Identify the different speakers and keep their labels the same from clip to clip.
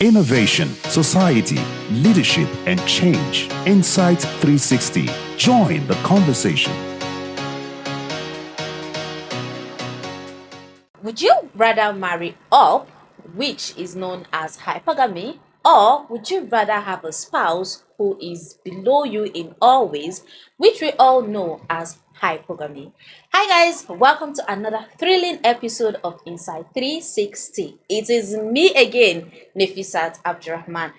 Speaker 1: Innovation, society, leadership, and change. Insight 360. Join the conversation.
Speaker 2: Would you rather marry up, which is known as hypergamy, or would you rather have a spouse who is below you in all ways, which we all know as hypergamy? Hi guys, welcome to another thrilling episode of Inside 360. It is me again, Nefisat Abdurrahman.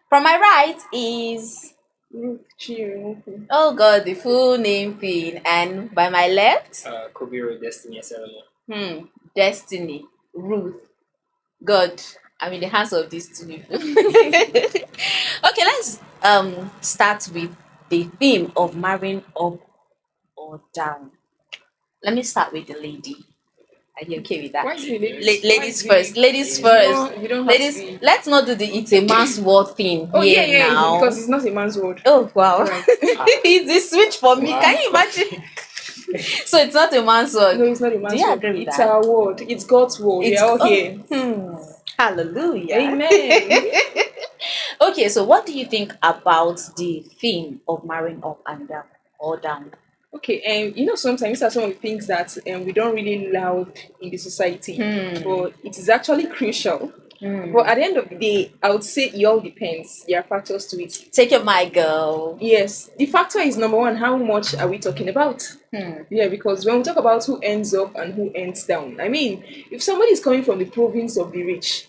Speaker 2: From my right is oh god, the full name thing, and by my left,
Speaker 3: Kobiro Destiny Selma.
Speaker 2: Destiny, Ruth. God, I'm in the hands of these two people. Okay, let's start with the theme of marrying up or down. Let me start with the lady. Are you okay with that?
Speaker 4: Why is it ladies?
Speaker 2: Ladies first. Ladies first.
Speaker 4: You don't have
Speaker 2: Ladies,
Speaker 4: to be.
Speaker 2: let's not do the it's a man's word thing here now.
Speaker 4: Because it's not a man's word.
Speaker 2: Oh wow.
Speaker 4: Right.
Speaker 2: It's a switch for me.
Speaker 3: Wow.
Speaker 2: Can you imagine? So it's not a man's word.
Speaker 4: No, it's not a man's
Speaker 2: Do you
Speaker 4: word.
Speaker 2: agree with
Speaker 4: It's
Speaker 2: that?
Speaker 4: our word. It's God's word. We're all here.
Speaker 2: Hallelujah.
Speaker 4: Amen.
Speaker 2: Okay, so what do you think about the theme of marrying up and down or down?
Speaker 4: Okay, sometimes these are some of the things that we don't really allow in the society, but it is actually crucial. But at the end of the day, I would say it all depends. There are factors to it.
Speaker 2: Take your mic, girl.
Speaker 4: Yes, the factor is number one, how much are we talking about? Yeah, because when we talk about who ends up and who ends down, I mean, if somebody is coming from the province of the rich,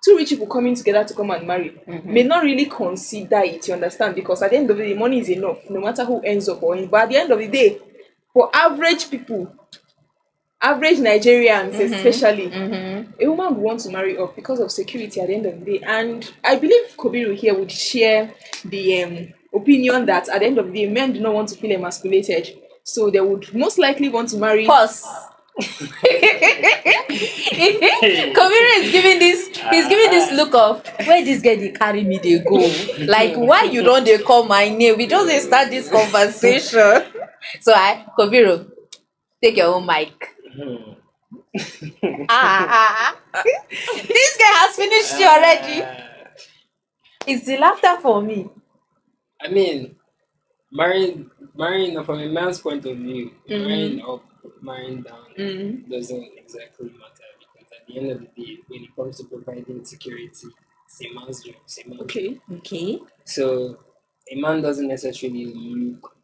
Speaker 4: two rich people coming together to come and marry may not really consider it, you understand? Because at the end of the day, money is enough, no matter who ends up or in. But at the end of the day, for average people, average Nigerians especially, a woman would want to marry up because of security at the end of the day. And I believe Kobiru here would share the opinion that at the end of the day, men do not want to feel emasculated. So they would most likely want to marry.
Speaker 2: Pause. Komiro is giving this look of where this guy they carry me they go. Like why you don't they call my name? We just dey start this conversation. So Komiro, take your own mic. This guy has finished you already. It's the laughter for me.
Speaker 3: I mean, marrying from a man's point of view, marrying up, marrying down doesn't exactly matter, because at the end of the day, when it comes to providing security, it's a man's job. It's a man's job.
Speaker 2: Okay.
Speaker 3: So a man doesn't necessarily look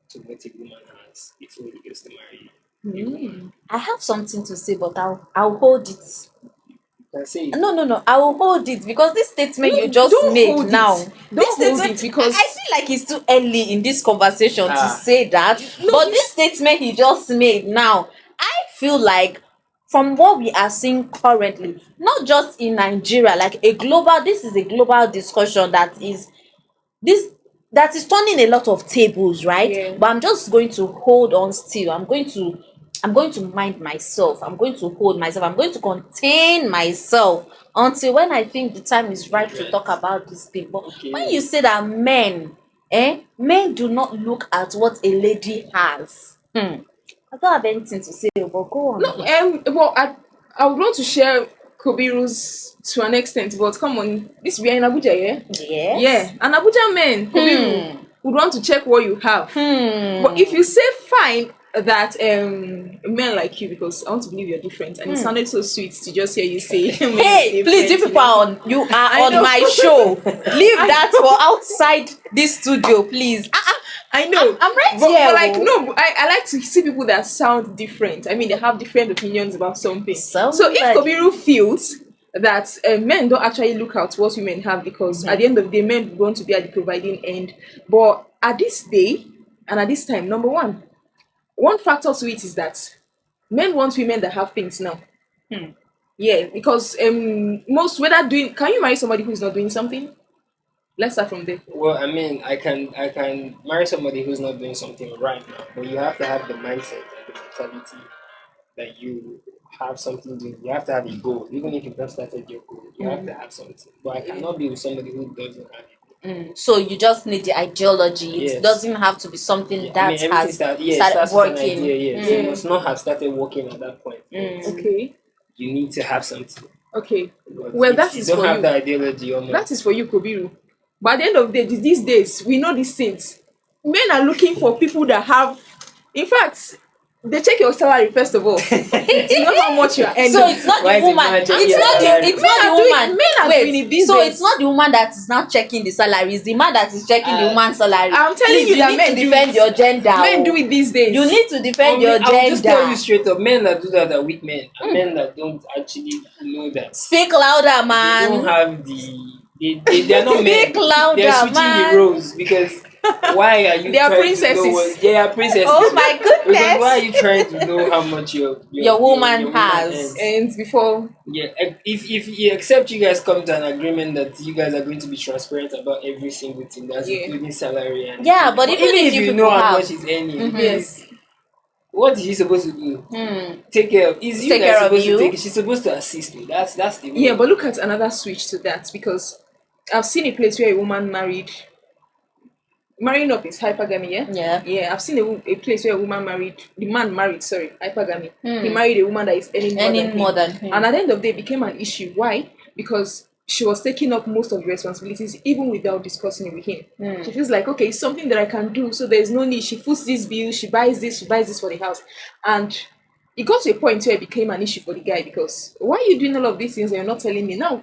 Speaker 3: to what a woman has before he gets to marry a woman.
Speaker 2: I have something to say, but I'll hold it.
Speaker 3: You can say it.
Speaker 2: No. I will hold it because this statement you just
Speaker 4: don't
Speaker 2: made
Speaker 4: hold it.
Speaker 2: now.
Speaker 4: Don't hold it because
Speaker 2: I feel like it's too early in this conversation to
Speaker 3: Ah.
Speaker 2: say that. But this statement he just made now, I feel like from what we are seeing currently, not just in Nigeria, like this is a global discussion that is turning a lot of tables, right?
Speaker 4: Yeah.
Speaker 2: But I'm just going to hold on still. I'm going to mind myself. I'm going to hold myself. I'm going to contain myself until when I think the time is right to talk about this thing. But when you say that men do not look at what a lady has. I don't have anything to say, but go on.
Speaker 4: well, I would want to share Kobiru's to an extent, but come on, we are in Abuja, yeah?
Speaker 2: Yes.
Speaker 4: Yeah, an Abuja man, Kobiru, would want to check what you have. But if you say fine, that men like you, because I want to believe you're different, and it sounded so sweet to just hear you say,
Speaker 2: hey, please, you people are on my show. Leave that for outside this studio, please.
Speaker 4: I know.
Speaker 2: I'm right
Speaker 4: but,
Speaker 2: here.
Speaker 4: But like, no, I like to see people that sound different. I mean, they have different opinions about something. So if Kobiru feels that men don't actually look at what women have, because at the end of the day, men want to be at the providing end. But at this day and at this time, number one factor to it is that men want women that have things now. Yeah, because most whether doing, can you marry somebody who is not doing something? Let's start from there.
Speaker 3: Well, I mean, I can marry somebody who's not doing something right now, but you have to have the mindset and the mentality that you have something to do. You have to have a goal, even if you've not started your goal. You have to have something. But I cannot be with somebody who doesn't have it.
Speaker 2: So you just need the ideology.
Speaker 3: Yes.
Speaker 2: It doesn't have to be something that
Speaker 3: everything
Speaker 2: has started working.
Speaker 3: You must not have started working at that point.
Speaker 4: Okay.
Speaker 3: You need to have something.
Speaker 4: Okay.
Speaker 3: But
Speaker 4: Well,
Speaker 3: if
Speaker 4: that
Speaker 3: you
Speaker 4: is
Speaker 3: don't
Speaker 4: for
Speaker 3: have
Speaker 4: you.
Speaker 3: that ideology, you're
Speaker 4: That
Speaker 3: not.
Speaker 4: is for you, Kobiru. But at the end of the day, these days, we know these things. Men are looking for people that have, in fact, they check your salary first of all to know how much you are earning.
Speaker 2: So it's not
Speaker 3: Why
Speaker 2: the
Speaker 3: is a
Speaker 2: woman.
Speaker 3: man checking
Speaker 2: It's
Speaker 3: your
Speaker 2: not the.
Speaker 3: salary?
Speaker 2: It's not the
Speaker 4: Men are doing-
Speaker 2: woman.
Speaker 4: men are doing it these
Speaker 2: So
Speaker 4: days.
Speaker 2: it's not the woman that is not checking the salary. It's the man that is checking the woman's salary.
Speaker 4: I'm telling
Speaker 2: Please,
Speaker 4: you that
Speaker 2: need
Speaker 4: men
Speaker 2: to
Speaker 4: do
Speaker 2: defend
Speaker 4: it.
Speaker 2: your gender.
Speaker 4: Men
Speaker 2: oh.
Speaker 4: do it these days.
Speaker 2: You need to defend your
Speaker 3: I'll just tell you
Speaker 2: gender.
Speaker 3: straight up, men that do that are weak men. And men that don't actually know that.
Speaker 2: Speak louder,
Speaker 3: They don't
Speaker 2: man.
Speaker 3: have they're not men.
Speaker 2: Speak louder,
Speaker 3: They're switching
Speaker 2: man.
Speaker 3: the roles because why are you
Speaker 4: They are
Speaker 3: trying to know
Speaker 4: princesses.
Speaker 3: what they are princesses?
Speaker 2: Oh my
Speaker 3: Because why are
Speaker 2: goodness.
Speaker 3: you trying to know how much
Speaker 2: Your woman has.
Speaker 3: earns?
Speaker 4: And before,
Speaker 3: Yeah, except you guys come to an agreement that you guys are going to be transparent about every single thing, that's
Speaker 4: Yeah.
Speaker 3: including salary and
Speaker 2: Yeah, but even if you
Speaker 3: know
Speaker 2: people
Speaker 3: how
Speaker 2: have-
Speaker 3: much he's earning,
Speaker 4: yes,
Speaker 3: what is she supposed to do? Take care of. Is you
Speaker 2: Take
Speaker 3: guys
Speaker 2: care of
Speaker 3: supposed
Speaker 2: you?
Speaker 3: to take? She's supposed to assist me. That's the way.
Speaker 4: yeah, but look at another switch to that because I've seen a place where a woman marrying up is hypergamy, yeah?
Speaker 2: Yeah.
Speaker 4: Yeah, I've seen a place where a woman the man married, sorry, hypergamy. He married a woman that is earning more than him. And at the end of the day, it became an issue. Why? Because she was taking up most of the responsibilities even without discussing it with him. She feels like, okay, it's something that I can do, so there's no need. She foots this bill, she buys this for the house. And it got to a point where it became an issue for the guy because why are you doing all of these things and you're not telling me? Now,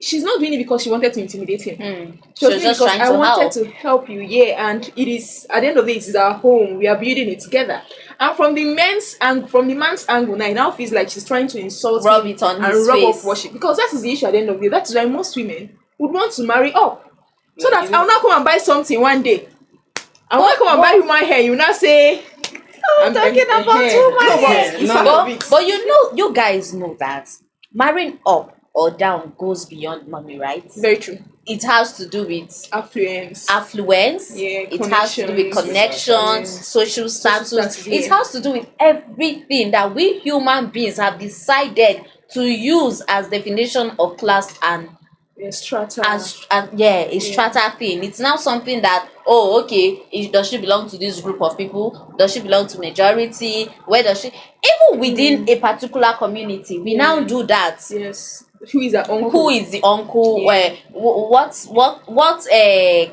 Speaker 4: she's not doing it because she wanted to intimidate him. She was doing it
Speaker 2: just
Speaker 4: because
Speaker 2: trying
Speaker 4: I
Speaker 2: to
Speaker 4: wanted
Speaker 2: help.
Speaker 4: to help you, yeah. And it is at the end of the day, it is our home. We are building it together. And from the man's angle, now it now feels like she's trying to insult
Speaker 2: Rub
Speaker 4: him
Speaker 2: it on
Speaker 4: and
Speaker 2: his
Speaker 4: rub
Speaker 2: face.
Speaker 4: off worship because that is the issue at the end of the day. That is why most women would want to marry up, so
Speaker 3: Yeah,
Speaker 4: that
Speaker 3: you know-
Speaker 4: I'll not come and buy something one day. I'll not come and buy human hair. You now say. I'm
Speaker 2: talking about
Speaker 4: human hair.
Speaker 3: hair.
Speaker 4: It's
Speaker 3: No,
Speaker 4: part
Speaker 3: no.
Speaker 4: of it.
Speaker 2: But you guys know that marrying up or down goes beyond money, right?
Speaker 4: Very true.
Speaker 2: It has to do with
Speaker 4: Affluence.
Speaker 2: affluence.
Speaker 4: Yeah,
Speaker 2: It has to do with
Speaker 4: connections,
Speaker 2: connections, social status. It has to do with everything that we human beings have decided to use as definition of class and
Speaker 4: strata.
Speaker 2: a strata thing. It's now something that does she belong to this group of people? Does she belong to majority? Where does she even within a particular community? We now do that.
Speaker 4: Yes. Who is her uncle?
Speaker 2: Who is the uncle?
Speaker 4: Yeah.
Speaker 2: What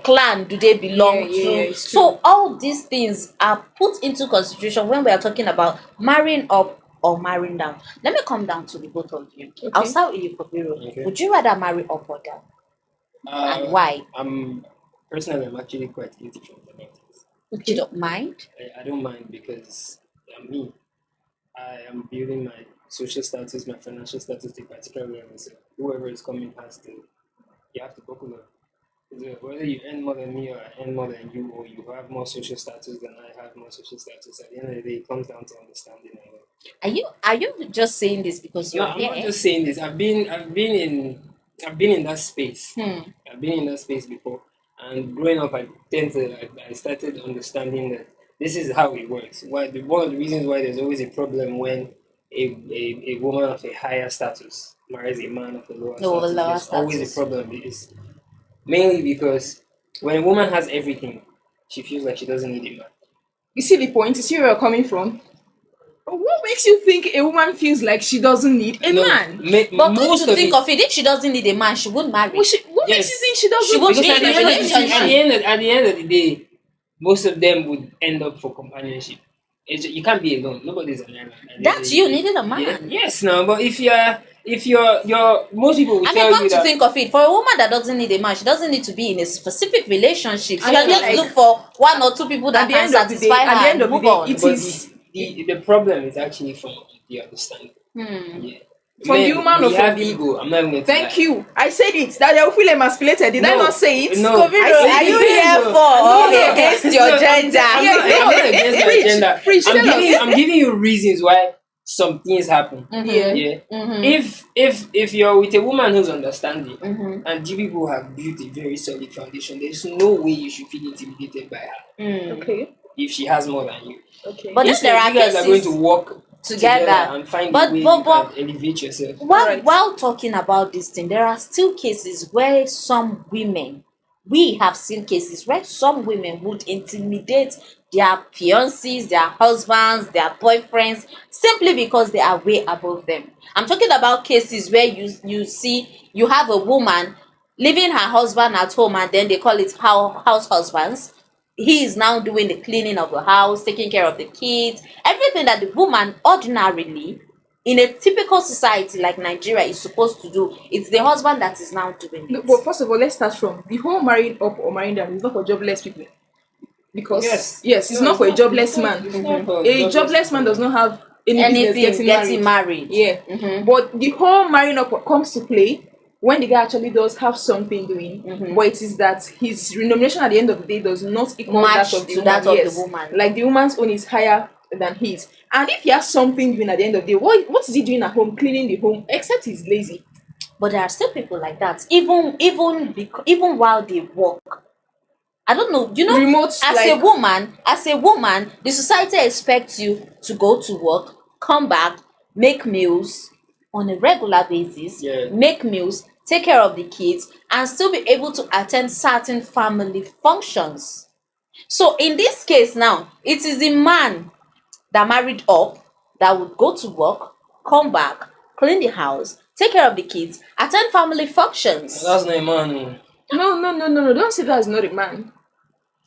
Speaker 2: clan do they belong
Speaker 4: Yeah,
Speaker 2: to?
Speaker 4: it's
Speaker 2: So
Speaker 4: true.
Speaker 2: all these things are put into consideration when we are talking about marrying up or marrying down. Let me come down to the both of you. I'll
Speaker 4: Okay.
Speaker 2: start with you, Kobiru.
Speaker 3: Okay.
Speaker 2: Would you rather marry up or down? And why?
Speaker 3: I'm actually quite indifferent about it.
Speaker 2: You don't mind?
Speaker 3: I don't mind because I'm me. I am building my social status, my financial status to a particular level. So whoever is coming you have to buckle up. So whether you earn more than me or I earn more than you, or you have more social status than I have more social status, at the end of the day, it comes down to understanding.
Speaker 2: Are you just saying this because
Speaker 3: No,
Speaker 2: you're
Speaker 3: I'm
Speaker 2: here?
Speaker 3: not just saying this. I've been in that space. I've been in that space before, and growing up, I started understanding that this is how it works. One of the reasons why there's always a problem when a woman of a higher status marries a man of a lower status.
Speaker 2: Lower
Speaker 3: There's always a
Speaker 2: status.
Speaker 3: problem. It's mainly because when a woman has everything, she feels like she doesn't need a man.
Speaker 4: You see the point? You see where you're coming from? What makes you think a woman feels like she doesn't need a man?
Speaker 2: But
Speaker 3: most
Speaker 2: to think of it, if she doesn't need a man, she wouldn't marry.
Speaker 4: What makes you think she doesn't
Speaker 2: She won't
Speaker 4: feel
Speaker 2: be
Speaker 3: Because
Speaker 2: in
Speaker 3: at
Speaker 2: a
Speaker 3: the, end of the,
Speaker 2: relationship.
Speaker 3: at the end of the day, most of them would end up for companionship. You can't be alone. Nobody's an island. At the end of
Speaker 2: That's
Speaker 3: the
Speaker 2: you
Speaker 3: day.
Speaker 2: needing a
Speaker 3: Yeah.
Speaker 2: man.
Speaker 3: Yes, no, but if you're most people will
Speaker 2: I
Speaker 3: tell
Speaker 2: mean, come
Speaker 3: you
Speaker 2: to
Speaker 3: that.
Speaker 2: think of it, for a woman that doesn't need a man, she doesn't need to be in a specific relationship. She
Speaker 4: I
Speaker 2: can
Speaker 4: feel
Speaker 2: just
Speaker 4: like-
Speaker 2: look for one or two people that
Speaker 4: At the
Speaker 2: can
Speaker 4: end of the day-
Speaker 2: satisfy
Speaker 4: at the
Speaker 2: her
Speaker 4: end
Speaker 2: and
Speaker 4: of the
Speaker 2: move
Speaker 4: day,
Speaker 2: on.
Speaker 4: it
Speaker 3: But
Speaker 4: is-
Speaker 3: the problem is actually from the understanding. Yeah.
Speaker 4: From
Speaker 3: Men,
Speaker 4: the woman
Speaker 3: we
Speaker 4: or from
Speaker 3: have
Speaker 4: the-
Speaker 3: ego. I'm not even going to
Speaker 4: Thank
Speaker 3: lie.
Speaker 4: you. I said it. That they will feel emasculated. Did I
Speaker 3: No,
Speaker 4: not say it?
Speaker 3: no.
Speaker 2: Kovido,
Speaker 3: I said
Speaker 2: are you
Speaker 3: it.
Speaker 2: here
Speaker 3: No,
Speaker 2: for or
Speaker 3: no,
Speaker 2: against your
Speaker 3: no,
Speaker 2: gender?
Speaker 3: I'm not against my
Speaker 4: Preach,
Speaker 3: gender.
Speaker 4: preach, tell us.
Speaker 3: I'm giving you reasons why some things happen.
Speaker 4: Yeah.
Speaker 3: Yeah. If you're with a woman who's understanding and you people have built a very solid foundation, there's no way you should feel intimidated by her
Speaker 4: Okay.
Speaker 3: if she has more than you.
Speaker 4: Okay.
Speaker 2: But then
Speaker 3: Instead,
Speaker 2: there are
Speaker 3: you guys are going
Speaker 2: cases
Speaker 3: to work together
Speaker 2: together.
Speaker 3: and find
Speaker 2: But-
Speaker 3: a way
Speaker 2: but-
Speaker 3: you
Speaker 2: but-
Speaker 3: can elevate yourself.
Speaker 4: Alright.
Speaker 2: While talking about this thing, there are still cases where some women, we have seen cases where some women would intimidate their fiancés, their husbands, their boyfriends, simply because they are way above them. I'm talking about cases where you see you have a woman leaving her husband at home, and then they call it house husbands. He is now doing the cleaning of the house, taking care of the kids, everything that the woman ordinarily in a typical society like Nigeria is supposed to do. It's the husband that is now doing
Speaker 4: Look,
Speaker 2: it.
Speaker 4: but first of all, let's start from the whole marrying up or marrying down is not for jobless people. Because yes, it's
Speaker 3: No,
Speaker 4: not for a jobless
Speaker 3: it's not-
Speaker 4: man.
Speaker 3: it's not for
Speaker 4: A jobless man does not have any
Speaker 2: Anything
Speaker 4: business
Speaker 2: getting married.
Speaker 4: Yeah. But the whole marrying up comes to play when the guy actually does have something doing, but it is that his remuneration at the end of the day does not equal
Speaker 2: Match
Speaker 4: that of the
Speaker 2: to
Speaker 4: woman.
Speaker 2: that of the
Speaker 4: Yes.
Speaker 2: woman.
Speaker 4: Like the woman's own is higher than his. And if he has something doing at the end of the day, what is he doing at home? Cleaning the home, except he's lazy.
Speaker 2: But there are still people like that, even while they work. I don't know,
Speaker 4: Remote,
Speaker 2: as a woman, the society expects you to go to work, come back, make meals on a regular basis,
Speaker 3: Yeah.
Speaker 2: make meals, take care of the kids, and still be able to attend certain family functions. So in this case now, it is the man that married up that would go to work, come back, clean the house, take care of the kids, attend family functions.
Speaker 3: That's not a man.
Speaker 4: No. Don't say that's not a man.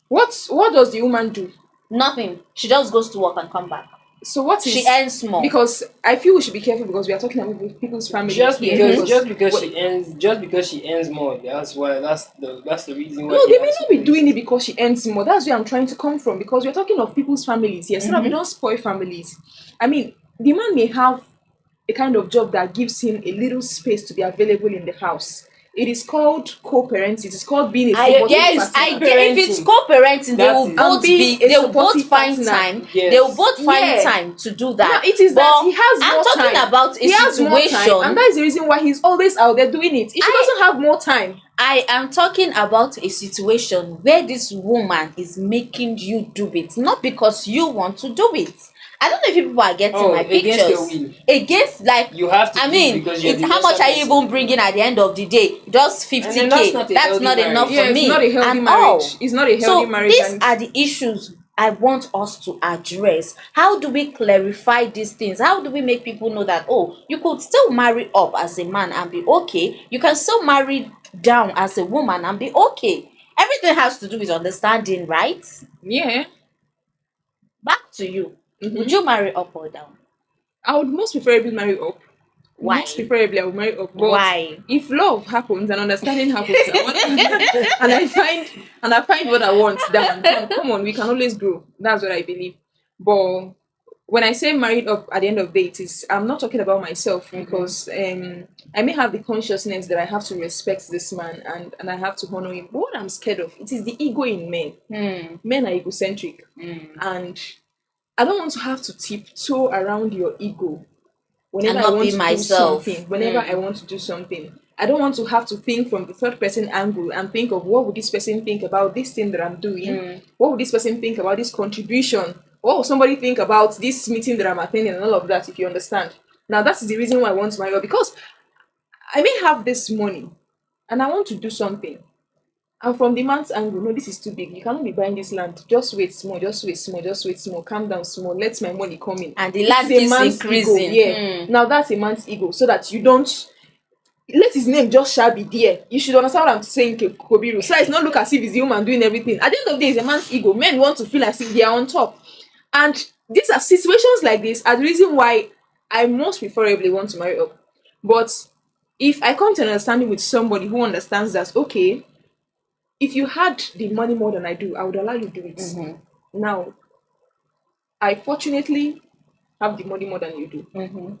Speaker 4: What does the woman do?
Speaker 2: Nothing. She just goes to work and come back.
Speaker 4: So what is
Speaker 2: She earns more.
Speaker 4: Because I feel we should be careful because we are talking about people's families
Speaker 3: Just
Speaker 4: here.
Speaker 3: because she earns more. That's the reason why.
Speaker 4: No,
Speaker 3: she
Speaker 4: they may
Speaker 3: has
Speaker 4: not
Speaker 3: to
Speaker 4: be
Speaker 3: do
Speaker 4: doing
Speaker 3: it.
Speaker 4: it because she earns more. That's where I'm trying to come from because we're talking of people's families here, so that we don't spoil families. I mean, the man may have a kind of job that gives him a little space to be available in the house. It is called co-parenting. It is called being a supportive
Speaker 2: Yes, I
Speaker 4: partner.
Speaker 2: get if it's co-parenting, they
Speaker 3: That
Speaker 2: will
Speaker 3: is-
Speaker 2: both
Speaker 4: And being a
Speaker 2: they will both
Speaker 4: supportive
Speaker 2: find
Speaker 4: partner.
Speaker 2: time.
Speaker 3: Yes.
Speaker 2: They will both find
Speaker 4: Yeah.
Speaker 2: time to do that.
Speaker 4: Now it is
Speaker 2: But
Speaker 4: that he has
Speaker 2: I'm
Speaker 4: more
Speaker 2: talking
Speaker 4: time.
Speaker 2: about a
Speaker 4: He has more
Speaker 2: situation.
Speaker 4: time, and that is the reason why he's always out there doing it. If he doesn't have more time,
Speaker 2: I am talking about a situation where this woman is making you do it, not because you want to do it. I don't know if people are getting my pictures.
Speaker 3: Against your will.
Speaker 2: Against, like,
Speaker 3: You have to
Speaker 2: I
Speaker 3: do
Speaker 2: mean,
Speaker 3: it because you're the
Speaker 2: how much
Speaker 3: lesser
Speaker 2: are you
Speaker 3: person.
Speaker 2: even bringing at the end of the day? Just 50K.
Speaker 3: then that's not a healthy
Speaker 2: not enough
Speaker 3: marriage.
Speaker 4: Yeah,
Speaker 2: for
Speaker 4: it's
Speaker 2: me.
Speaker 4: not a healthy
Speaker 2: and
Speaker 4: marriage.
Speaker 2: all.
Speaker 4: It's not a healthy
Speaker 2: So
Speaker 4: marriage,
Speaker 2: these
Speaker 4: and-
Speaker 2: are the issues I want us to address. How do we clarify these things? How do we make people know that, oh, you could still marry up as a man and be okay? You can still marry down as a woman and be okay. Everything has to do with understanding, right?
Speaker 4: yeah,
Speaker 2: Back to you. Would you marry up or down?
Speaker 4: I would most preferably marry up.
Speaker 2: Why?
Speaker 4: Most preferably, I would marry up. But
Speaker 2: Why?
Speaker 4: if love happens and understanding happens, and I find what I want, then come on, we can always grow. That's what I believe. But when I say married up at the end of the day, it is I'm not talking about myself because I may have the consciousness that I have to respect this man and I have to honor him. But what I'm scared of, it is the ego in men. Men are egocentric, and I don't want to have to tiptoe around your ego whenever
Speaker 2: And
Speaker 4: I
Speaker 2: not
Speaker 4: want
Speaker 2: be
Speaker 4: to
Speaker 2: myself.
Speaker 4: do something. Whenever I want to do something, I don't want to have to think from the third person angle and think of what would this person think about this thing that I'm doing? What would this person think about this contribution? What would somebody think about this meeting that I'm attending and all of that, if you understand? Now, that's the reason why I want to marry, because I may have this money and I want to do something. And from the man's angle, no, this is too big. You cannot be buying this land. Just wait small, just wait small, just wait small. Calm down small. Let my money come in.
Speaker 2: And the
Speaker 4: It's
Speaker 2: land
Speaker 4: a
Speaker 2: keeps
Speaker 4: man's
Speaker 2: increasing.
Speaker 4: Ego. Yeah. Now that's a man's ego. So that you don't let his name just shall be there. You should understand what I'm saying, Kobiru. So it's not look as if it's the human doing everything. At the end of the day, it's a man's ego. Men want to feel as if they are on top. And these are situations like this are the reason why I most preferably want to marry up. But if I come to an understanding with somebody who understands that, okay, if you had the money more than I do, I would allow you to do it. Now, I fortunately have the money more than you do.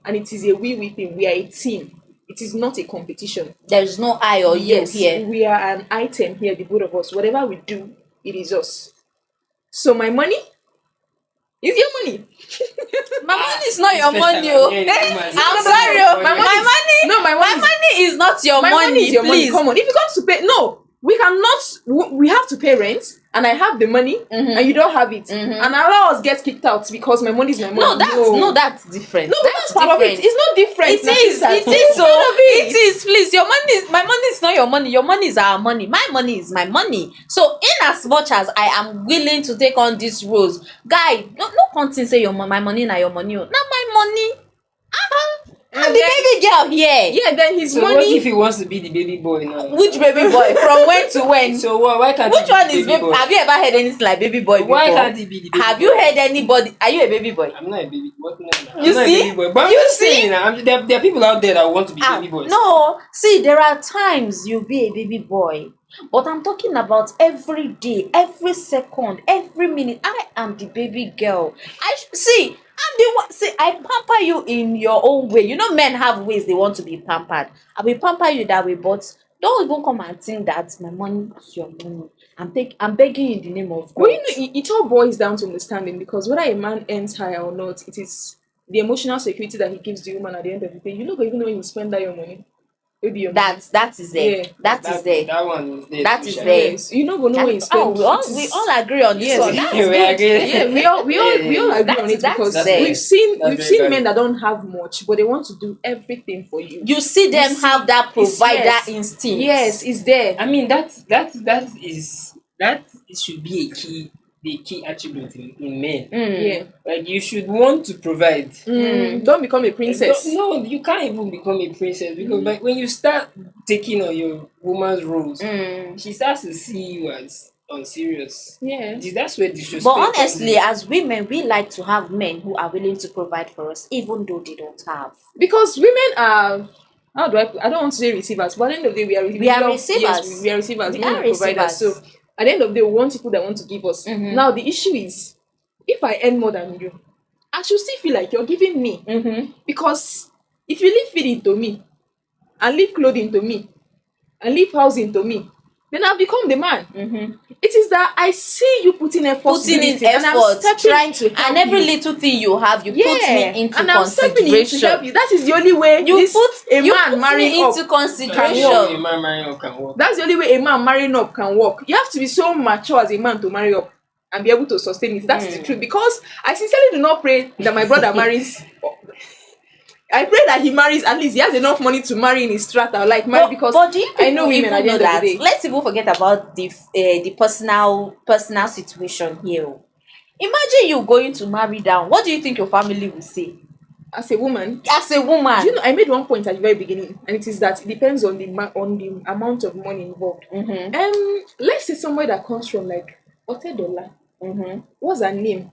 Speaker 4: And it is a we thing. We are a team. It is not a competition.
Speaker 2: There's no I or you
Speaker 4: Yes,
Speaker 2: here.
Speaker 4: we are an item here, the both of us. Whatever we do, it is us. So my money is your money.
Speaker 2: My money is not your
Speaker 3: first
Speaker 2: money,
Speaker 3: time
Speaker 2: oh.
Speaker 3: I'm hearing it.
Speaker 2: I'm sorry, oh.
Speaker 3: My
Speaker 2: My money is not your
Speaker 4: My money
Speaker 2: money,
Speaker 4: is your
Speaker 2: please.
Speaker 4: money. Come on. If you come to pay, no, we cannot. We have to pay rent. and I have the money and you don't have it, and allow us get kicked out because my money is my money.
Speaker 2: That's different.
Speaker 4: No,
Speaker 2: That's
Speaker 4: that's part of it.
Speaker 2: different.
Speaker 4: It's not different.
Speaker 2: It is. It is. So it is. Please, your money is my money. Is not your money. Your money is our money. My money is my money. So, in as much as I am willing to take on these roles, guy, no content say my money na your money. Not my money. I'm the baby girl here.
Speaker 4: Yeah, then his
Speaker 3: So
Speaker 4: money.
Speaker 3: what if he wants to be the baby boy now?
Speaker 2: Which baby boy? From when to when?
Speaker 3: So why can't
Speaker 2: Which
Speaker 3: he
Speaker 2: one
Speaker 3: be
Speaker 2: is
Speaker 3: the baby
Speaker 2: baby?
Speaker 3: boy?
Speaker 2: Have you ever heard anything like baby boy before?
Speaker 3: Why can't he be the baby
Speaker 2: Have
Speaker 3: boy?
Speaker 2: you heard anybody? Are you a baby boy?
Speaker 3: I'm not a baby. What? No, I'm
Speaker 2: You
Speaker 3: not
Speaker 2: see?
Speaker 3: a baby boy. But I'm
Speaker 2: You
Speaker 3: just
Speaker 2: see?
Speaker 3: saying, there are people out there that want to be baby boys.
Speaker 2: No, see, there are times you'll be a baby boy, but I'm talking about every day, every second, every minute. I am the baby girl. I'm the one. See, I pamper you in your own way. You know, men have ways they want to be pampered. I will pamper you that way, but don't even come and think that my money is your money. I'm begging you in the name of God.
Speaker 4: Well, it all boils down to understanding, because whether a man earns higher or not, it is the emotional security that he gives the woman at the end of the day. You know, even when you spend that your money, maybe your money.
Speaker 2: That is there.
Speaker 4: Yeah.
Speaker 2: That is there.
Speaker 3: That one is there.
Speaker 2: That
Speaker 3: too,
Speaker 2: is
Speaker 3: sha.
Speaker 2: there.
Speaker 4: Yes, you know, go know when you spend.
Speaker 2: We all agree on this
Speaker 4: Yes.
Speaker 2: one. That's
Speaker 3: We
Speaker 2: good.
Speaker 3: agree.
Speaker 4: Yeah, we all agree on it,
Speaker 2: That's
Speaker 4: because
Speaker 2: there.
Speaker 4: we've seen
Speaker 3: That's very
Speaker 4: seen
Speaker 3: valid.
Speaker 4: men that don't have much, but they want to do everything for you.
Speaker 2: You see them have that provider
Speaker 4: yes.
Speaker 2: instinct.
Speaker 4: Yes, it's there.
Speaker 3: I mean that should be the key attribute in men.
Speaker 4: Yeah.
Speaker 3: Like, you should want to provide.
Speaker 4: Don't become a princess.
Speaker 3: No, you can't even become a princess, because like, when you start taking on your woman's roles, she starts to see you as unserious.
Speaker 4: Yeah.
Speaker 3: That's where disrespect.
Speaker 2: But
Speaker 3: comes
Speaker 2: honestly,
Speaker 3: in.
Speaker 2: as women, we like to have men who are willing to provide for us, even though they don't have.
Speaker 4: Because women are, how do I don't want to say receivers, but at the end of the day, we are receivers. Yes, we are receivers.
Speaker 2: We
Speaker 4: Men
Speaker 2: are
Speaker 4: are providers. So
Speaker 2: receivers.
Speaker 4: at the end of the day, we want people that want to give us. Now the issue is, if I earn more than you, I should still feel like you're giving me. Because if you leave feed into me, and leave clothing to me, and leave housing to me, then I've become the man. It is that I see you putting effort, and I'm
Speaker 2: trying to,
Speaker 4: help
Speaker 2: and every
Speaker 4: you.
Speaker 2: little thing you have, you put me into
Speaker 4: and I'm stepping in to
Speaker 2: consideration.
Speaker 4: help you. That is the only way
Speaker 2: You put
Speaker 4: a
Speaker 2: me
Speaker 4: man marrying up
Speaker 2: into
Speaker 3: A
Speaker 2: consideration.
Speaker 3: man marrying up can work.
Speaker 4: That's the only way a man marrying up can work. You have to be so mature as a man to marry up and be able to sustain it. That's the truth. Because I sincerely do not pray that my brother marries. I pray that he marries, at least he has enough money to marry in his strata, like marry, because
Speaker 2: But do you
Speaker 4: I know women at the end of the day.
Speaker 2: Let's even forget about the personal situation here. Imagine you going to marry down. What do you think your family will say?
Speaker 4: As a woman,
Speaker 2: As a woman,
Speaker 4: you know, I made one point at the very beginning, and it is that it depends on the amount of money involved. Let's say somebody that comes from like Otedola. What's her name?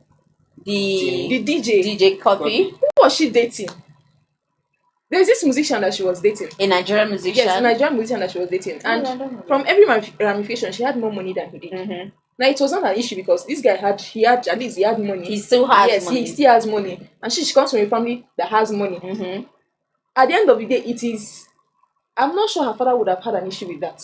Speaker 2: the
Speaker 4: DJ.
Speaker 2: Copy,
Speaker 4: Who was she dating? There's this musician that she was dating.
Speaker 2: a Nigerian musician.
Speaker 4: Yes, a Nigerian musician that she was dating.
Speaker 2: I
Speaker 4: And
Speaker 2: don't know.
Speaker 4: from every ramification, she had more money than he did. Now, it was not an issue because this guy had money.
Speaker 2: He still has
Speaker 4: yes,
Speaker 2: money.
Speaker 4: he still has money. And she comes from a family that has money. At the end of the day, I'm not sure her father would have had an issue with that.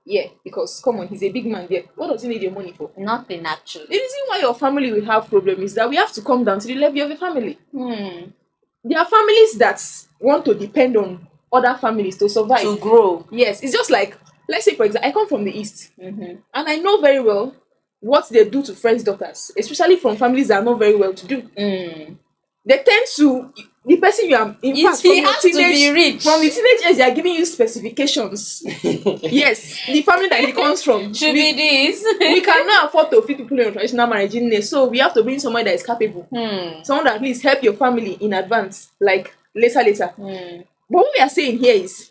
Speaker 4: Yeah, because come on, he's a big man there. What does he need your money for?
Speaker 2: Nothing, actually.
Speaker 4: The reason why your family will have problem is that we have to come down to the level of a family. There are families that want to depend on other families to survive.
Speaker 2: To grow.
Speaker 4: Yes, it's just like, let's say for example, I come from the East, and I know very well what they do to friends' daughters, especially from families that are not very well to do. They tend to, the person you are, in fact,
Speaker 2: He has to be rich.
Speaker 4: From the teenage age, they are giving you specifications. Yes, the family that he comes from
Speaker 2: Should be this.
Speaker 4: we cannot afford to feed people in traditional marriage, so we have to bring someone that is capable, someone that at least help your family in advance, like later. But what we are saying here is,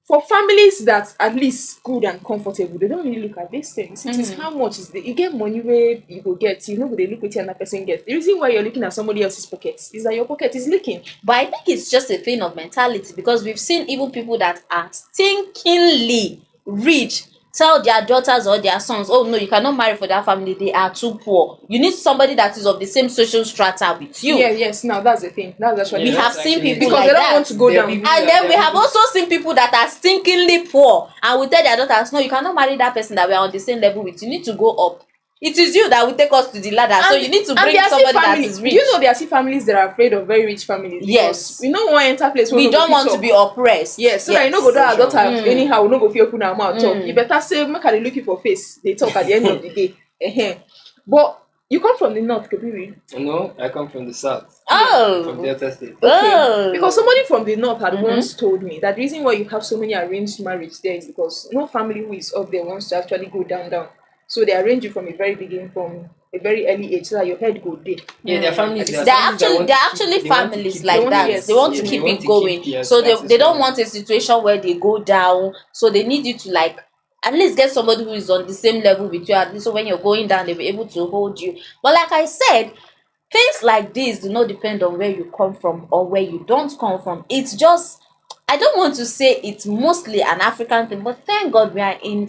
Speaker 4: for families that at least good and comfortable, they don't really look at these things. It is how much is you get money where you go get, you know, they look at another person gets. The reason why you're looking at somebody else's pockets is that your pocket is leaking.
Speaker 2: But I think it's just a thing of mentality, because we've seen even people that are stinkingly rich tell their daughters or their sons, oh no, you cannot marry for that family, they are too poor. You need somebody that is of the same social strata with you.
Speaker 4: Yes, now that's the thing. That's actually
Speaker 2: We have seen people
Speaker 4: because
Speaker 2: like
Speaker 4: they don't
Speaker 2: that.
Speaker 4: want to go down.
Speaker 2: And then we have also seen people that are stinkingly poor, and we tell their daughters, no, you cannot marry that person that we are on the same level with. You need to go up. It is you that will take us to the ladder. So you need to bring
Speaker 4: there are still
Speaker 2: somebody that
Speaker 4: families.
Speaker 2: is rich.
Speaker 4: Do you know there are still families that are afraid of very rich families?
Speaker 2: Yes.
Speaker 4: Because we don't want to enter place where
Speaker 2: We don't want to be oppressed.
Speaker 4: Yes, so that you no go do our daughter anyhow, we no go fit open our mouth talk. You better say make I dey look you for face. They talk at the end of the day. But you come from the north, Kabiri.
Speaker 3: No, I come from the south.
Speaker 2: Oh.
Speaker 3: From Delta State.
Speaker 4: Okay.
Speaker 2: Oh.
Speaker 4: Because somebody from the north had once told me that the reason why you have so many arranged marriage there is because no family who is up there wants to actually go down. So they arrange you from a very beginning, from a very early age, so that your head go there.
Speaker 3: Yeah, their families.
Speaker 2: They're actually families like that.
Speaker 4: yes.
Speaker 2: They want to
Speaker 3: Yeah,
Speaker 2: keep
Speaker 3: they
Speaker 2: it
Speaker 3: want to
Speaker 2: going.
Speaker 3: keep their
Speaker 2: So
Speaker 3: status
Speaker 2: they don't
Speaker 3: going.
Speaker 2: want a situation where they go down. So they need you to like at least get somebody who is on the same level with you. At least so when you're going down, they'll be able to hold you. But like I said, things like this do not depend on where you come from or where you don't come from. It's just I don't want to say it's mostly an African thing, but thank God we are in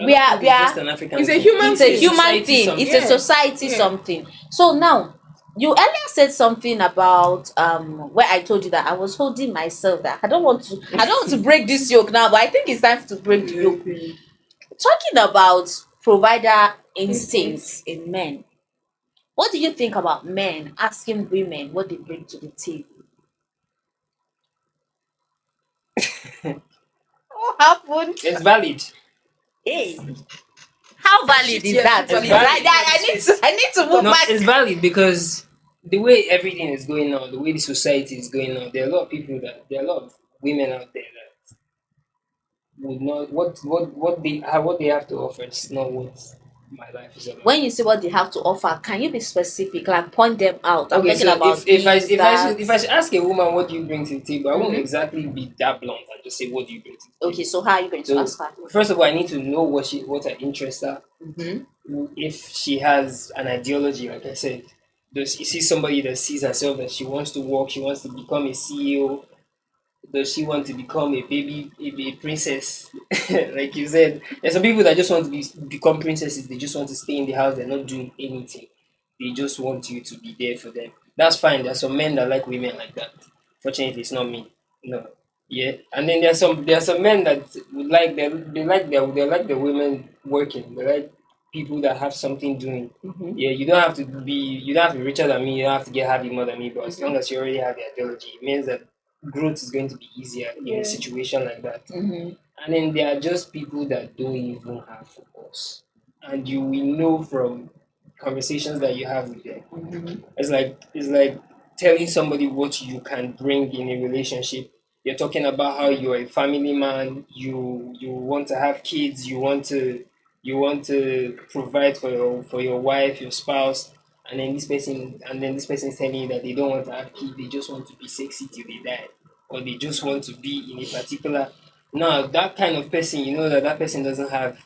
Speaker 2: we are
Speaker 4: it's a human
Speaker 2: it's a
Speaker 4: thing.
Speaker 2: human thing. It's a society something. So now you earlier said something about where I told you that I was holding myself that I don't want to break this yoke now, but I think it's time to break the yoke. Talking about provider instincts in men. What do you think about men asking women what they bring to the table? What happened?
Speaker 3: It's valid.
Speaker 2: Hey, how valid is that?
Speaker 3: It's
Speaker 2: Please?
Speaker 3: valid.
Speaker 2: I need to move
Speaker 3: No,
Speaker 2: back.
Speaker 3: it's valid because the way everything is going on, the way the society is going on, there are a lot of people there are a lot of women out there that would not what they have to offer is not what my life is about.
Speaker 2: When you say what they have to offer, can you be specific? Like point them out. I'm talking about
Speaker 3: if I
Speaker 2: that.
Speaker 3: should ask a woman what do you bring to the table, I won't exactly be that blunt and just say what do you bring to the table.
Speaker 2: Okay, so how are you going to ask her?
Speaker 3: First of all, I need to know what her interests are. If she has an ideology, like I said, does you see somebody that sees herself that she wants to work, she wants to become a CEO, does she want to become a princess? Like you said, there's some people that just want to become princesses. They just want to stay in the house. They're not doing anything. They just want you to be there for them. That's fine. There's some men that like women like that. Fortunately, it's not me. No. Yeah. And then there's some men that would like they like the women working. They like people that have something doing. Yeah, you don't have to be richer than me. You don't have to get hardy more than me. But as long as you already have the ideology, it means that growth is going to be easier in a situation like that. And then there are just people that don't even have focus, and you will know from conversations that you have with them. It's like telling somebody what you can bring in a relationship. You're talking about how you're a family man. You want to have kids. You want to provide for your wife, your spouse, and then this person is telling you that they don't want to have kids. They just want to be sexy till they die, or they just want to be in a particular. Now that kind of person, you know that person doesn't have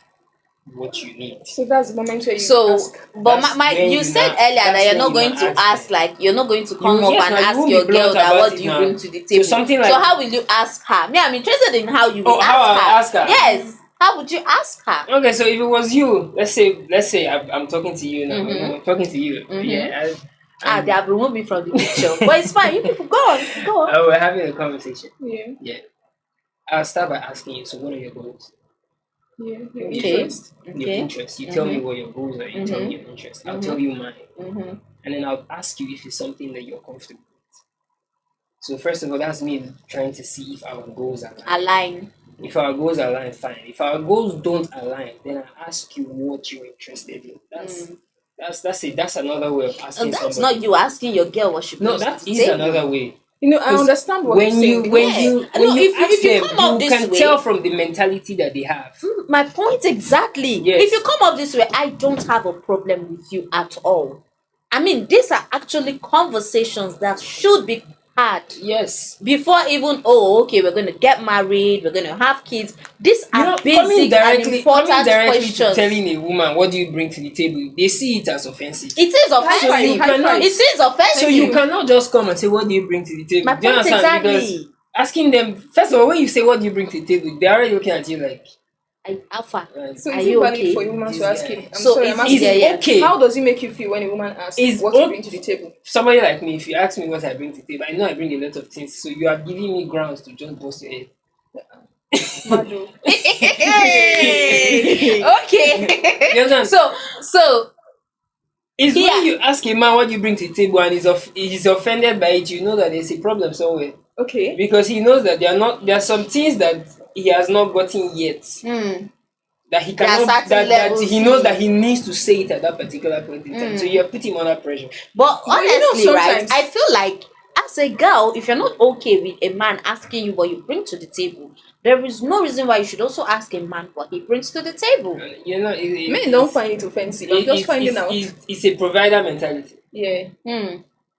Speaker 3: what you need.
Speaker 4: So that's the moment where you ask.
Speaker 2: But
Speaker 3: That's
Speaker 2: my
Speaker 3: when
Speaker 2: you
Speaker 3: you
Speaker 2: said
Speaker 3: now-
Speaker 2: earlier that
Speaker 3: that's
Speaker 2: you're
Speaker 3: when
Speaker 2: not
Speaker 3: you
Speaker 2: going
Speaker 3: now
Speaker 2: to
Speaker 3: ask
Speaker 2: ask
Speaker 3: them.
Speaker 2: like you're not going to come up
Speaker 3: Yes,
Speaker 2: and
Speaker 3: now you
Speaker 2: ask
Speaker 3: won't be
Speaker 2: your
Speaker 3: blunt
Speaker 2: girl that
Speaker 3: about
Speaker 2: what
Speaker 3: it
Speaker 2: do you
Speaker 3: now.
Speaker 2: bring to the table.
Speaker 3: something
Speaker 2: So
Speaker 3: like-
Speaker 2: how will you ask her? Me, I'm interested in how you will
Speaker 3: Oh, how
Speaker 2: ask her.
Speaker 3: I'll ask her?
Speaker 2: Yes. How would you ask her?
Speaker 3: Okay, so if it was you, let's say I'm talking to you now. I'm talking to you. Yeah.
Speaker 2: They have removed me from the picture. But it's fine. You people go on.
Speaker 3: We're having a conversation.
Speaker 4: Yeah.
Speaker 3: Yeah. I'll start by asking you. So, what are your goals?
Speaker 4: Yeah. Your
Speaker 2: Okay.
Speaker 4: interest.
Speaker 3: Your interests. You tell me what your goals are. You tell me your interests. I'll tell you mine. And then I'll ask you if it's something that you're comfortable with. So first of all, that's me trying to see if our goals are aligned.
Speaker 2: Align.
Speaker 3: If our goals align, fine. If our goals don't align, then I ask you what you're interested in. That's another way of asking
Speaker 2: And that's
Speaker 3: somebody.
Speaker 2: not you asking your girl what she
Speaker 3: No,
Speaker 2: brings
Speaker 3: that
Speaker 2: to the
Speaker 3: is
Speaker 2: table.
Speaker 3: another way.
Speaker 4: You know, I understand what
Speaker 3: when
Speaker 4: you're saying.
Speaker 3: when
Speaker 2: Yeah.
Speaker 3: you
Speaker 2: No,
Speaker 3: when you
Speaker 2: if you
Speaker 3: ask
Speaker 2: come up
Speaker 3: them, you
Speaker 2: this
Speaker 3: can
Speaker 2: way-
Speaker 3: tell from the mentality that they have.
Speaker 2: My point exactly.
Speaker 3: Yes.
Speaker 2: If you come up this way, I don't have a problem with you at all. I mean, these are actually conversations that should be had
Speaker 3: Yes.
Speaker 2: before even okay, we're going to get married, we're going to have kids. These are
Speaker 3: Coming
Speaker 2: basic and
Speaker 3: directly
Speaker 2: important
Speaker 3: to
Speaker 2: questions.
Speaker 3: telling a woman what do you bring to the table, they see it as offensive.
Speaker 2: It is offensive.
Speaker 4: High five.
Speaker 2: It is offensive.
Speaker 3: So you cannot just come and say what do you bring to the table.
Speaker 2: My
Speaker 3: Do you
Speaker 2: point
Speaker 3: understand?
Speaker 2: exactly.
Speaker 3: Because asking them first of all, when you say what do you bring to the table, they're already looking at you like
Speaker 2: Alpha.
Speaker 4: So
Speaker 2: Are
Speaker 4: is it
Speaker 2: you
Speaker 4: valid
Speaker 2: okay?
Speaker 4: for a woman
Speaker 3: This
Speaker 4: to ask
Speaker 3: guy.
Speaker 4: him?
Speaker 2: So
Speaker 4: I'm
Speaker 2: it's
Speaker 4: asking
Speaker 2: yeah.
Speaker 3: okay.
Speaker 4: How does it make you feel when a woman asks
Speaker 3: Is
Speaker 4: what you
Speaker 3: okay.
Speaker 4: bring to the table?
Speaker 3: Somebody like me, if you ask me what I bring to the table, I know I bring a lot of things. So you are giving me grounds to just bust your head.
Speaker 4: Mado.
Speaker 2: Okay.
Speaker 3: You understand?
Speaker 2: So
Speaker 3: It's
Speaker 2: Here.
Speaker 3: when you ask a man what you bring to the table and he's offended by it, you know that there's a problem somewhere.
Speaker 4: Okay.
Speaker 3: Because he knows that there are some things that he has not gotten yet. That he
Speaker 2: There are
Speaker 3: cannot
Speaker 2: certain
Speaker 3: that
Speaker 2: levels
Speaker 3: he knows that he needs to say it at that particular point in time. So you have put him under pressure.
Speaker 2: But
Speaker 4: But you know,
Speaker 2: honestly, right,
Speaker 4: sometimes-
Speaker 2: I feel like as a girl, if you're not okay with a man asking you what you bring to the table, there is no reason why you should also ask a man what he brings to the table.
Speaker 3: And, you know,
Speaker 4: Men don't find it offensive. I'm just finding out.
Speaker 3: It's a provider mentality.
Speaker 4: Yeah.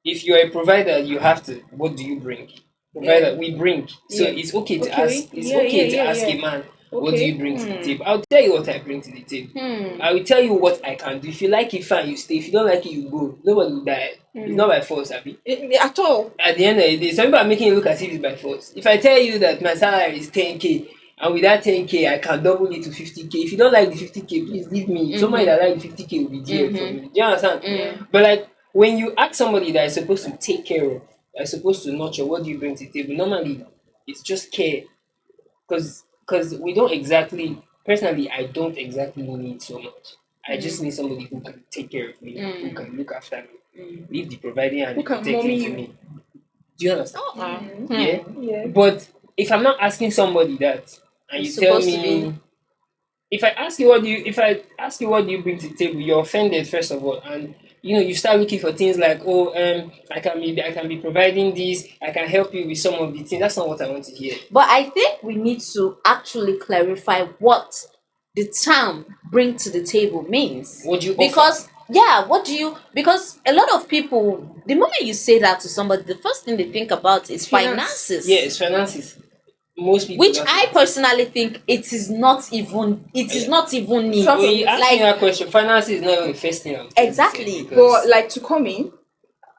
Speaker 3: If you're a provider, you have to. What do you bring? Provider,
Speaker 4: Yeah.
Speaker 3: we bring. So
Speaker 4: Yeah.
Speaker 3: it's okay to
Speaker 4: Okay.
Speaker 3: ask. It's
Speaker 4: Yeah,
Speaker 3: okay
Speaker 4: yeah,
Speaker 3: to
Speaker 4: yeah,
Speaker 3: ask
Speaker 4: yeah.
Speaker 3: a man. What do
Speaker 4: Okay.
Speaker 3: you bring to the table? I'll tell you what I bring to the table. I will tell you what I can do. If you like it, fine, you stay. If you don't like it, you go. Nobody will die. It's not by force, Abby.
Speaker 4: At all.
Speaker 3: At the end of the day, some people are making it look as if it's by force. If I tell you that my salary is 10k, and with that 10k, I can double it to 50k. If you don't like the 50k, please leave me. Somebody that like the 50k will be there for me. Do you understand? But like when you ask somebody that is supposed to take care of, that is supposed to nurture, what do you bring to the table? Normally, it's just care. Because we don't exactly, personally, I don't exactly need so much. I just need somebody who can take care of me, who can look after me, leave the providing and
Speaker 4: Who
Speaker 3: the
Speaker 4: can
Speaker 3: protecting
Speaker 4: mommy
Speaker 3: to
Speaker 4: you.
Speaker 3: me. Do you understand? Yeah.
Speaker 4: Yeah.
Speaker 3: But if I'm not asking somebody that, and
Speaker 2: It's
Speaker 3: you tell
Speaker 2: supposed to
Speaker 3: me, if I ask you what do you bring to the table, you're offended first of all, and you start looking for things like, I can be providing this, I can help you with some of the things. That's not what I want to hear.
Speaker 2: But I think we need to actually clarify what the term bring to the table means.
Speaker 3: What do you
Speaker 2: because because a lot of people, the moment you say that to somebody, the first thing they think about is
Speaker 4: Finance.
Speaker 2: finances.
Speaker 3: Yeah, it's finances. Most people.
Speaker 2: Which
Speaker 3: that's
Speaker 2: I
Speaker 3: it.
Speaker 2: personally think it is not even need.
Speaker 4: Some-
Speaker 3: When you ask me
Speaker 2: Like,
Speaker 3: that question, finances is not even the first thing I would tell you,
Speaker 2: Exactly.
Speaker 3: because-
Speaker 4: But like to come in,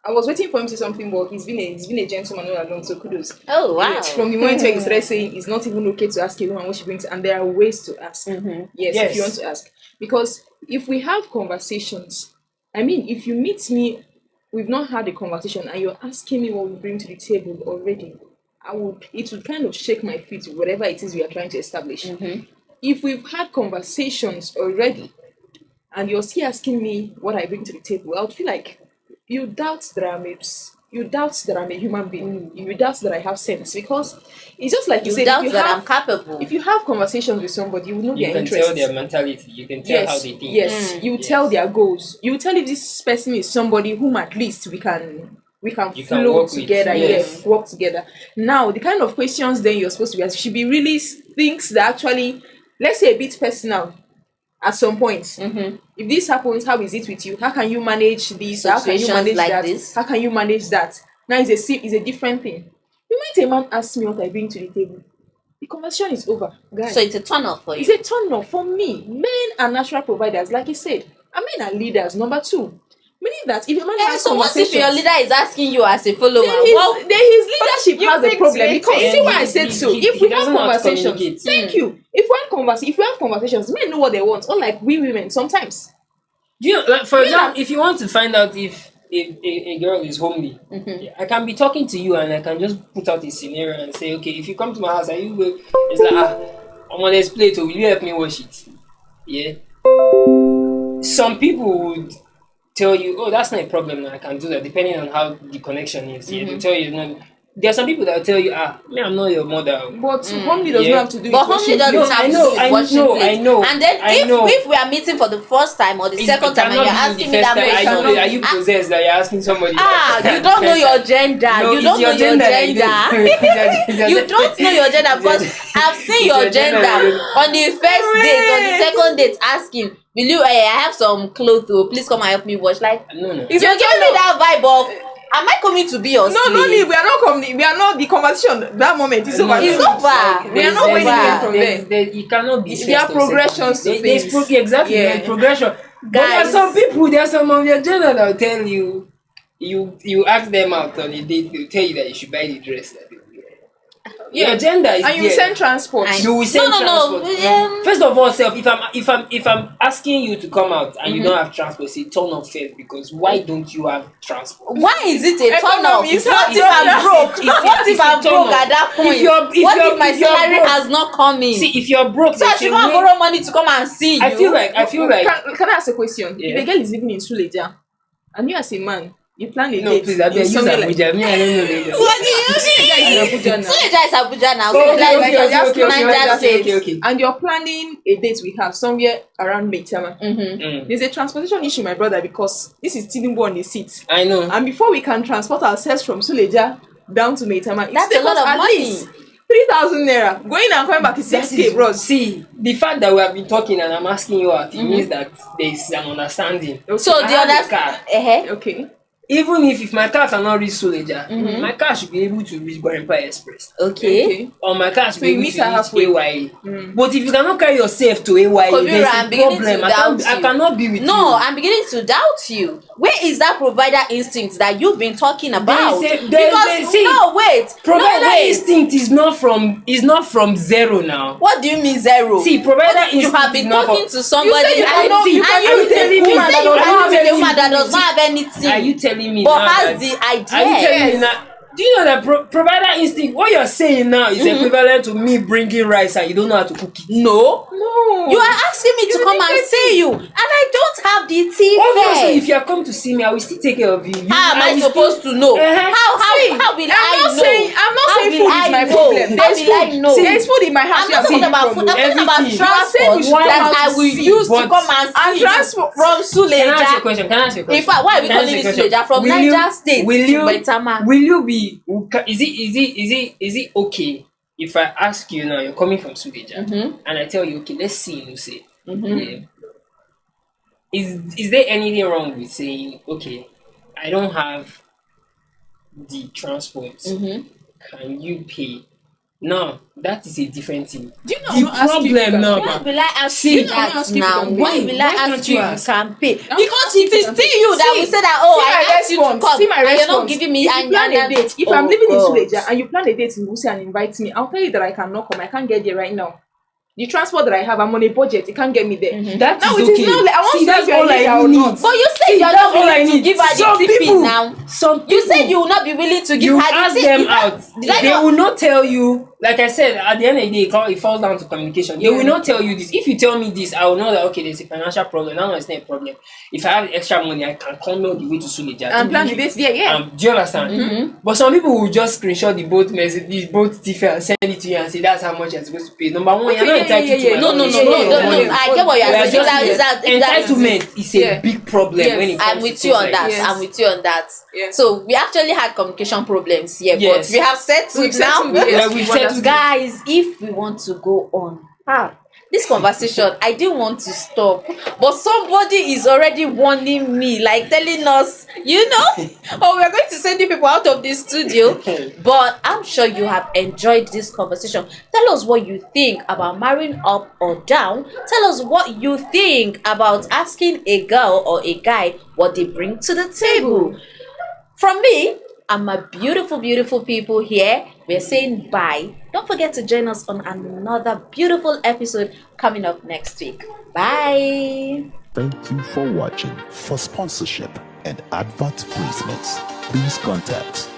Speaker 4: I was waiting for him to say something, but he's been a gentleman all along, so kudos.
Speaker 2: oh wow.
Speaker 4: Yes, from the moment where he started saying it's not even okay to ask a woman what she brings, and there are ways to ask. Yes, if you want to ask. Because if we have conversations, if you meet me, we've not had a conversation, and you're asking me what we bring to the table already, it would kind of shake my feet with whatever it is we are trying to establish. If we've had conversations already, and you're still asking me what I bring to the table, I would feel like you doubt that I'm a human being. You doubt that I have sense, because it's just like you
Speaker 2: You
Speaker 4: said.
Speaker 2: doubt
Speaker 4: if
Speaker 2: that I'm capable.
Speaker 4: If you have conversations with somebody, you will know
Speaker 3: you
Speaker 4: their
Speaker 3: can
Speaker 4: interests.
Speaker 3: tell their mentality. You can tell how they think.
Speaker 4: Yes, you
Speaker 3: Yes.
Speaker 4: tell their goals. You tell if this person is somebody whom at least we can
Speaker 3: You can
Speaker 4: flow
Speaker 3: work with.
Speaker 4: together.
Speaker 3: Yes.
Speaker 4: Work together. Now, the kind of questions then you're supposed to be asking should be really things that actually, let's say, a bit personal. At some point, if this happens, how is it with you? How can you manage this? How can you
Speaker 2: Situations
Speaker 4: manage
Speaker 2: like
Speaker 4: that?
Speaker 2: this?
Speaker 4: How can you manage that? Now it's a different thing. The moment a man asks me what I bring to the table, the conversation is over, guys.
Speaker 2: So it's a turn off for
Speaker 4: It's
Speaker 2: you.
Speaker 4: a turn off for me. Men are natural providers, like you said. And men are leaders, number two. Meaning that if a man has
Speaker 2: So what if
Speaker 4: conversations,
Speaker 2: your leader is asking you as a follower?
Speaker 4: then his leadership
Speaker 2: you
Speaker 4: has a
Speaker 2: bring
Speaker 4: problem.
Speaker 2: to it.
Speaker 4: Because you see why I
Speaker 3: He-
Speaker 4: said so.
Speaker 3: he-
Speaker 4: If
Speaker 3: he
Speaker 4: we have
Speaker 3: doesn't know how to
Speaker 4: conversations,
Speaker 3: communicate.
Speaker 4: thank you. If we have conversations, men know what they want, unlike we women sometimes.
Speaker 3: Do you know, like, for
Speaker 4: Yeah.
Speaker 3: example, if you want to find out if a girl is homely, I can be talking to you and I can just put out a scenario and say, okay, if you come to my house, are you going? It's like, I'm on this plate, will you help me wash it? Yeah. Some people would tell you, oh, that's not a problem, I can do that, depending on how the connection is. Yeah, they'll tell you, no. There are some people that will tell you, me, I'm not your mother.
Speaker 4: But homely does
Speaker 3: Yeah.
Speaker 4: not have to do
Speaker 2: But
Speaker 4: with
Speaker 2: homely
Speaker 4: washing
Speaker 2: doesn't
Speaker 4: plates.
Speaker 2: have
Speaker 3: I
Speaker 2: to
Speaker 3: know,
Speaker 2: do with
Speaker 3: I
Speaker 2: washing
Speaker 3: know,
Speaker 2: plates.
Speaker 3: I know,
Speaker 2: And then
Speaker 3: I know.
Speaker 2: if we are meeting for the first time or the second time and you're asking me that question,
Speaker 3: Are you possessed that you're asking somebody?
Speaker 2: you don't know your gender.
Speaker 3: No,
Speaker 2: You
Speaker 3: it's
Speaker 2: don't know
Speaker 3: your
Speaker 2: your
Speaker 3: gender that you
Speaker 2: gender.
Speaker 3: don't-
Speaker 2: You don't know your gender because I've seen
Speaker 3: It's
Speaker 2: your
Speaker 3: your gender
Speaker 2: gender
Speaker 3: that you don't-
Speaker 2: on the first date, on the second date, asking, will you, I have some clothes, please come and help me wash. Like,
Speaker 3: No.
Speaker 2: you're giving me that vibe of, am I coming to be your
Speaker 4: No,
Speaker 2: slave?
Speaker 4: we are not coming. We are not the conversation. That moment is over.
Speaker 2: It's over.
Speaker 4: We are not going anywhere from there.
Speaker 3: You cannot be.
Speaker 4: There are progressions to
Speaker 3: There's
Speaker 4: things.
Speaker 3: exactly,
Speaker 4: Yeah.
Speaker 3: there's progression. But there are
Speaker 2: Guys.
Speaker 3: some people, there are some of your gender that will tell you, you ask them out on a date, they'll tell you that you should buy the dress that they wear. Your gender is
Speaker 4: And you
Speaker 3: there.
Speaker 4: send transport.
Speaker 3: You will send
Speaker 2: No.
Speaker 3: transport. First of all, self, if I'm asking you to come out and you don't have transport, say turn off first, because why don't you have transport?
Speaker 2: Why is it a turn off?
Speaker 4: Economy is
Speaker 2: What
Speaker 4: not
Speaker 2: if I'm broke?
Speaker 3: It's-
Speaker 2: What
Speaker 3: it's
Speaker 2: if I'm
Speaker 3: a turn
Speaker 2: broke
Speaker 3: off.
Speaker 2: at that point?
Speaker 3: If
Speaker 2: What
Speaker 3: you're-
Speaker 2: if my
Speaker 3: if you're
Speaker 2: salary
Speaker 3: broke-
Speaker 2: has not come in?
Speaker 3: See, if you're broke,
Speaker 2: So I should go and borrow money to come and see you.
Speaker 3: I feel like
Speaker 4: Can I ask a question?
Speaker 3: Yeah.
Speaker 4: If a girl is living in Suleja And you as a man, you plan a
Speaker 3: No,
Speaker 4: date.
Speaker 3: please, I beg
Speaker 4: in
Speaker 3: use
Speaker 4: somewhere like
Speaker 3: Abuja. Me, I don't know Lagos.
Speaker 2: What do you
Speaker 4: Suleja is in Abuja now.
Speaker 2: Suleja is Abuja now.
Speaker 3: Okay,
Speaker 2: Suleja
Speaker 3: okay,
Speaker 2: is
Speaker 3: okay,
Speaker 2: just
Speaker 3: okay, okay,
Speaker 2: Niger
Speaker 3: okay,
Speaker 2: State.
Speaker 3: okay.
Speaker 4: And you're planning a date with her somewhere around Maitama.
Speaker 3: Mm.
Speaker 4: There's a transportation issue, my brother, because this is Tinubu on the seat.
Speaker 3: I know.
Speaker 4: And before we can transport ourselves from Suleja down to Maitama, it's
Speaker 2: That's a lot of
Speaker 4: at
Speaker 2: money.
Speaker 4: least 3,000 naira. Going and coming back is
Speaker 3: That
Speaker 4: 6K, bros.
Speaker 3: see, the fact that we have been talking and I'm asking you out, it means that there is an understanding.
Speaker 2: So
Speaker 3: I
Speaker 2: the
Speaker 3: have a
Speaker 2: other
Speaker 3: car.
Speaker 4: Okay.
Speaker 3: Even if my car cannot reach Suleja, my car should be able to reach Empire Express.
Speaker 2: Okay.
Speaker 3: Or my car should
Speaker 4: So
Speaker 3: be
Speaker 4: you
Speaker 3: able
Speaker 4: meet
Speaker 3: to
Speaker 4: her
Speaker 3: reach
Speaker 4: halfway.
Speaker 3: AYA. But if you cannot carry yourself to AYA,
Speaker 2: Kobira,
Speaker 3: there's
Speaker 2: I'm
Speaker 3: a
Speaker 2: beginning to
Speaker 3: problem.
Speaker 2: doubt
Speaker 3: I
Speaker 2: you.
Speaker 3: cannot be with you.
Speaker 2: No, I'm beginning to doubt you. Where is that provider instinct that you've been talking about?
Speaker 3: See,
Speaker 2: no, wait.
Speaker 3: Provider
Speaker 2: no, wait.
Speaker 3: instinct is not from zero now.
Speaker 2: What do you mean zero?
Speaker 3: See, provider
Speaker 2: You
Speaker 3: instinct
Speaker 2: have been
Speaker 3: is not
Speaker 2: talking
Speaker 3: from,
Speaker 2: to somebody.
Speaker 4: You said you
Speaker 2: and
Speaker 4: cannot-
Speaker 2: you,
Speaker 4: you
Speaker 2: and
Speaker 4: cannot
Speaker 2: you,
Speaker 3: tell me
Speaker 2: you
Speaker 3: that
Speaker 2: say you
Speaker 3: does not
Speaker 2: cannot
Speaker 3: have
Speaker 2: be the
Speaker 3: anything.
Speaker 2: woman that does not have anything.
Speaker 3: Are you telling me
Speaker 2: but
Speaker 3: now
Speaker 2: has
Speaker 3: that,
Speaker 2: the idea?
Speaker 3: Are you telling me
Speaker 2: Yes.
Speaker 3: now? Do you know that provider instinct? What you're saying now is equivalent to me bringing rice and you don't know how to cook it.
Speaker 2: No.
Speaker 4: No.
Speaker 2: You are asking me to
Speaker 4: You
Speaker 2: come and
Speaker 4: didn't
Speaker 2: see you, and I don't have the tea
Speaker 3: Obviously,
Speaker 2: fare.
Speaker 3: if you are come to see me, I will still take care of you.
Speaker 2: How am I
Speaker 3: will
Speaker 2: supposed to know?
Speaker 3: Uh-huh.
Speaker 2: How will I know?
Speaker 4: I'm not
Speaker 2: How
Speaker 4: saying
Speaker 2: will
Speaker 4: food
Speaker 2: I
Speaker 4: is my
Speaker 2: know?
Speaker 4: problem.
Speaker 2: How
Speaker 4: There's
Speaker 2: will I
Speaker 4: food.
Speaker 2: know?
Speaker 4: See, there's food in my house.
Speaker 2: I'm
Speaker 4: where
Speaker 2: not talking about
Speaker 4: from,
Speaker 2: food. I'm talking about
Speaker 3: everything.
Speaker 4: You are saying
Speaker 2: transport
Speaker 4: we should
Speaker 2: that
Speaker 4: come
Speaker 2: I
Speaker 4: out
Speaker 2: will
Speaker 4: to
Speaker 2: use
Speaker 3: see.
Speaker 2: to come and
Speaker 4: And
Speaker 2: see you
Speaker 4: transport-
Speaker 2: from
Speaker 3: Can I ask you a
Speaker 2: Suleja.
Speaker 3: question? Can I ask you a question?
Speaker 2: In fact, why are we
Speaker 3: Can I
Speaker 2: calling
Speaker 3: ask you
Speaker 2: it
Speaker 3: a question?
Speaker 2: Suleja? From
Speaker 3: Will you-
Speaker 2: Niger State
Speaker 3: will
Speaker 2: to
Speaker 3: you-
Speaker 2: Maitama.
Speaker 3: Will you be? Is it okay if I ask you now? You're coming from Suleja, and I tell you, okay, let's see in Use. Yeah. Is there anything wrong with saying, okay, I don't have the transport? Can you pay? No, that is a different thing.
Speaker 4: Do you know
Speaker 3: The
Speaker 4: I'm not asking you
Speaker 3: problem
Speaker 4: to
Speaker 3: now,
Speaker 4: pay?
Speaker 2: Why
Speaker 3: ma,
Speaker 2: will I ask
Speaker 3: See,
Speaker 2: you
Speaker 3: I'm
Speaker 4: not
Speaker 2: that
Speaker 4: asking if you
Speaker 2: now?
Speaker 4: can pay.
Speaker 2: Why will I
Speaker 3: Why
Speaker 2: ask
Speaker 3: can't
Speaker 2: you
Speaker 3: you
Speaker 2: if you
Speaker 3: ask?
Speaker 2: can pay?
Speaker 4: I'm
Speaker 2: Because
Speaker 4: asking
Speaker 2: it
Speaker 4: if you
Speaker 2: is
Speaker 4: can
Speaker 2: still
Speaker 4: pay.
Speaker 2: you that
Speaker 4: See,
Speaker 2: will say that, oh,
Speaker 4: see my
Speaker 2: I asked you to
Speaker 4: response.
Speaker 2: come,
Speaker 4: See my
Speaker 2: and you're not
Speaker 4: response.
Speaker 2: giving me
Speaker 4: If you plan a date, if I'm living in Suleja and you plan a date in Wuse and invite me, I'll tell you that I cannot come. I can't get there right now. The transport that I have, I'm on a budget. It can't get me there.
Speaker 3: That
Speaker 4: Now
Speaker 3: is
Speaker 4: it is
Speaker 3: okay.
Speaker 4: not like I want
Speaker 3: See,
Speaker 4: to know
Speaker 3: that's
Speaker 4: if you're
Speaker 3: all I
Speaker 4: here or
Speaker 3: need.
Speaker 4: not.
Speaker 2: But you said
Speaker 3: See,
Speaker 2: you're
Speaker 3: that's
Speaker 2: not
Speaker 3: all I
Speaker 2: willing to
Speaker 3: need.
Speaker 2: give her the
Speaker 3: Some
Speaker 2: tipping
Speaker 3: people-
Speaker 2: now.
Speaker 3: Some
Speaker 2: You said
Speaker 3: people-
Speaker 2: you will not be willing to give
Speaker 3: You
Speaker 2: her the
Speaker 3: ask
Speaker 2: tip.
Speaker 3: them
Speaker 2: Is that-
Speaker 3: out.
Speaker 2: Did I
Speaker 3: They
Speaker 2: not?
Speaker 3: will not tell you. Like I said, at the end of the day, it falls down to communication. They will not tell you this. If you tell me this, I will know that okay, there's a financial problem. Now it's not a problem. If I have extra money, I can come all the way to Suleja
Speaker 4: And plan the date there, yeah.
Speaker 3: Do you understand? But some people will just screenshot the both messages, both tiffany, and send it to you and say that's how much you're supposed to pay. Number one, you're not entitled to my
Speaker 2: No,
Speaker 3: money.
Speaker 2: no. I get what
Speaker 3: We
Speaker 2: you're
Speaker 3: are
Speaker 2: saying.
Speaker 3: just-
Speaker 2: If that-
Speaker 3: Entitlement is a
Speaker 4: Yeah.
Speaker 3: big problem
Speaker 4: Yes.
Speaker 3: when it comes
Speaker 2: I'm
Speaker 3: to
Speaker 2: with
Speaker 3: things
Speaker 2: you on
Speaker 3: like
Speaker 2: that.
Speaker 3: this.
Speaker 4: Yes.
Speaker 2: I'm with you on that.
Speaker 4: Yes.
Speaker 2: So we actually had communication problems here, but
Speaker 3: Yes.
Speaker 2: we have settled
Speaker 4: We've
Speaker 2: now.
Speaker 4: settled, yes.
Speaker 3: Yeah, we've
Speaker 4: We've
Speaker 3: settled.
Speaker 4: understood.
Speaker 2: Guys, if we want to go on, this conversation, I didn't want to stop, but somebody is already warning me, like telling us, oh, we're going to send you people out of this studio. But I'm sure you have enjoyed this conversation. Tell us what you think about marrying up or down. Tell us what you think about asking a girl or a guy what they bring to the table. From me and my beautiful, beautiful people here, we're saying bye. Don't forget to join us on another beautiful episode coming up next week. Bye.
Speaker 1: Thank you for watching. For sponsorship and advert placements, please contact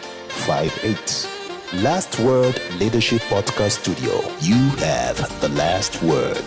Speaker 1: 080-3688-6158. Last Word Leadership Podcast Studio. You have the last word.